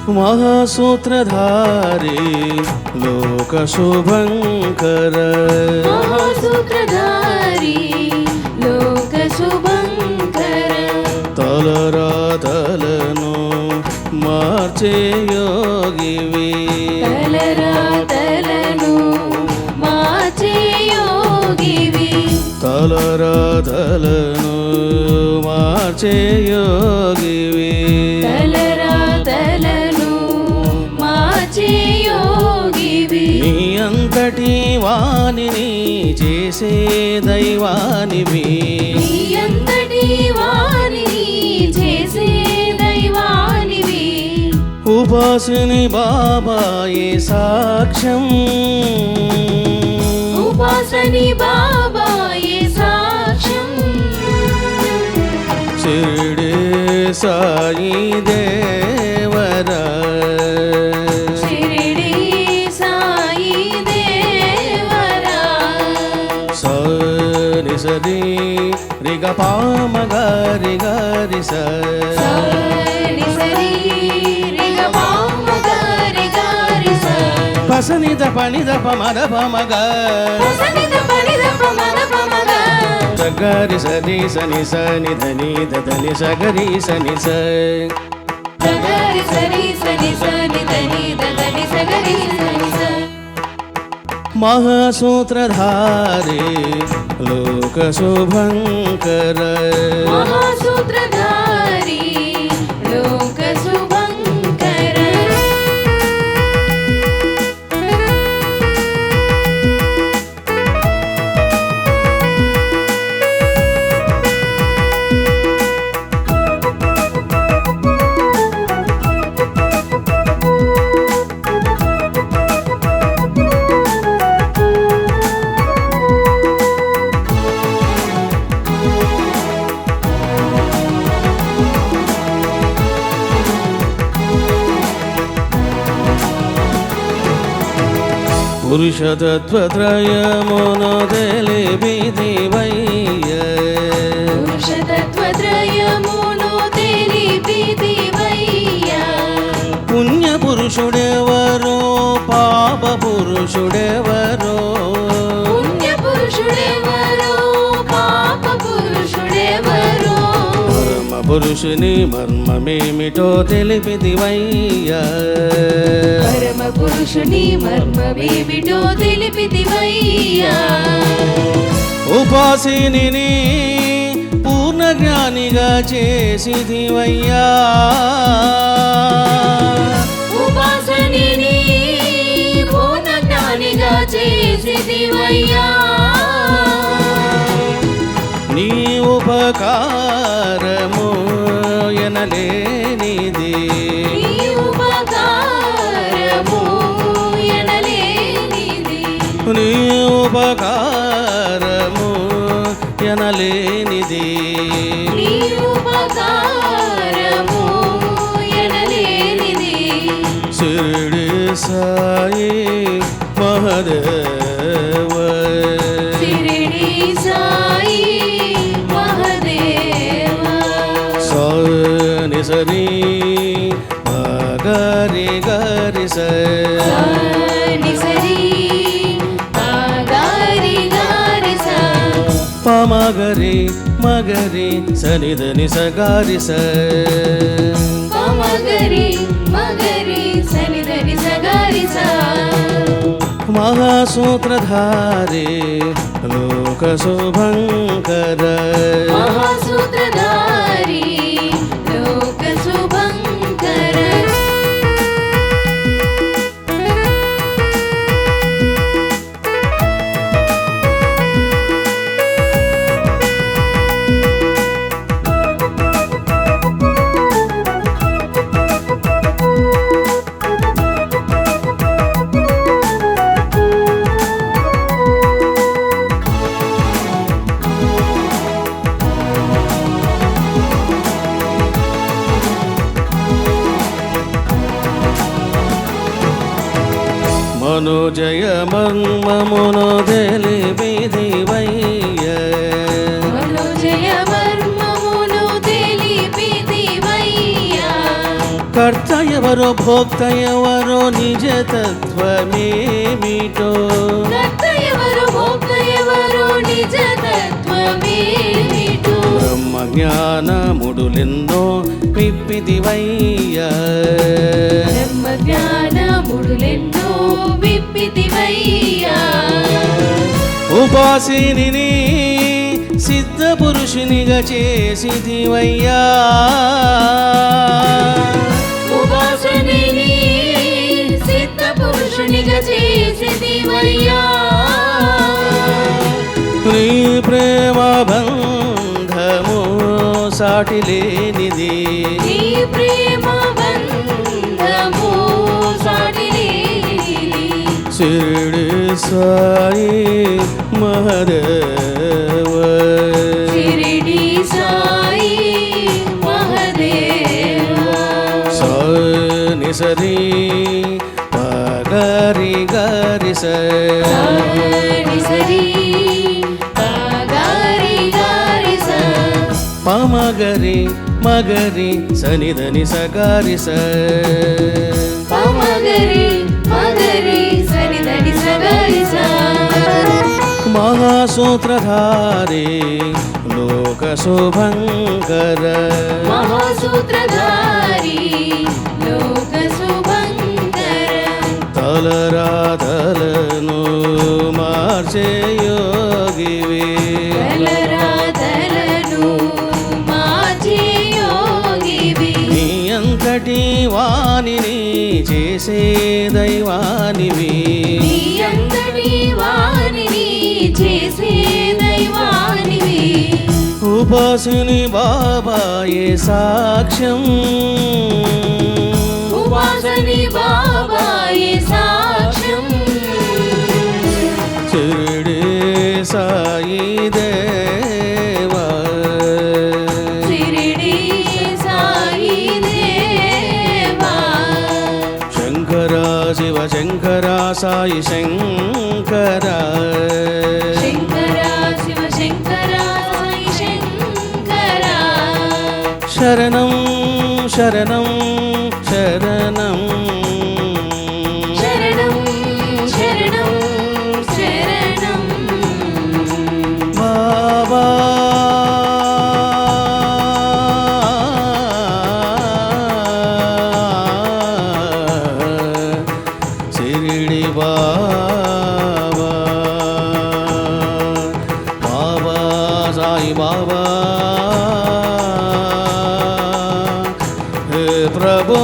महासूत्रधारी लोकशुभङ्कर महासूत्रधारी लोकशुभङ्कर तलरातలను మార్చే యోగివి తలరాతలను మార్చే యోగివి తలరాతలను మార్చే యోగివి తలరాతలను మార్చే యోగివి నీ అంతటి వాణిని చేసే దైవానివి నీ అంతటి వాణిని చేసే దైవానివి ఉపాసిని బాబాయే సాక్ష్యం ఉపాసని బాబాయే సాక్ష్యం షిరిడి సాయి దేవరా షిరిడి సాయి దేవరా సరి సరి రిగ పామ గారి గారి సని సరి రిగ పామ గారి గారి స పసనిద పనిద పమద పమగ సనిద పనిద పమద పమగ సగరి సని సని సని ధని దని సగరి సని సగరి సరి సని సని దని దని సగరి సని స महासूत्रधारी लोकशुभङ्कर महासूत्रधारी लोकशुभङ्कर పురుషతత్వత్రయమును తెలిపిదివయ్య పురుషతత్వత్రయమును తెలిపిదివయ్యా పుణ్య పురుషుడెవరో పాప పురుషుడెవరో పుణ్య పురుషుడెవరో పాప పురుషుడెవరో పరమ పురుషుని మర్మమేమిటో తెలిపిదివయ్యా పరమ పురుషుని మర్మమేమిటో తెలిపిదివయ్యా ఉపాసిని పూర్ణ జ్ఞానిగా చేసిదివయ్యా ఉపాసనిని పూర్ణ జ్ఞానిగా చేసిదివయ్యా నీ ఉపకారము ఎనలేనిది నీ ఉపకారము ఎనలేనిది నీ ఉపకారము ఎనలేనిది నీ ఉపకారము ఎనలేనిది షిరిడి సాయి మహదేవ షిరిడి సాయి మహదేవ సని సని గరి గరి సని సరి గారి గారి స పమగరి మగరి సనిదని సగారి మగరి మగరి సనిదని సగారి స महासूत्रधारी लोकशुभङ्कर महासूत्रधारी लोकशुभङ्कर मनोजय मर्ममुनो తెలిపిదివయ్య మనోజయ మర్మమును తెలిపిదివయ్యా కర్త ఎవరో భోక్త ఎవరో నిజతత్వమేమిటో కర్త ఎవరు భోక్త ఎవరు నిజతత్వమేమిటో బ్రహ్మ జ్ఞానముడులెన్నో విప్పితివయ్యా బ్రహ్మ జ్ఞానముడులెన్నో విప్పితివయ్యా ఉపాసిని సిద్ధ పురుషునిగా చేసితివయ్యా ఉపాసనిని సిద్ధ పురుషునిగా చేసితివయ్యా నీ ప్రేమ బంధము సాటి లేనిది నీ ప్రేమ బంధము సాటి లేనిది షిరిడి సాయి మహదేవ షిరిడి సాయి మహదేవా సాని సరి పగరి గరి సాని సరి గారి గారి స పమగరి మగరి సనిదని సగారి స పమగరి మగరి సరిదని సగరి స మహాసూత్రధారి లోక శుభంకర మహాసూత్రధారి లోక శుభంకర తలరాతలను మార్చే యోగివి తలరాతలను మార్చే యోగివి నీ అంతటి వాణిని చేసే దైవానివి నీ అంతటి వాణిని చేసే దైవానివి ఉపాసిని బాబాయే సాక్ష్యం ఉపాసని బాబాయే సాక్ష్యం షిరిడి సాయి దేవా షిరిడి సాయి దేవా శంకర శివ శంకర సాయి శంకర శంకర శివ శంకర సాయి శంకర శరణం శరణం శరణం శరణం శరణం శరణం బాబా షిరిడి బాబా బాబా సాయి బాబా హే ప్రభో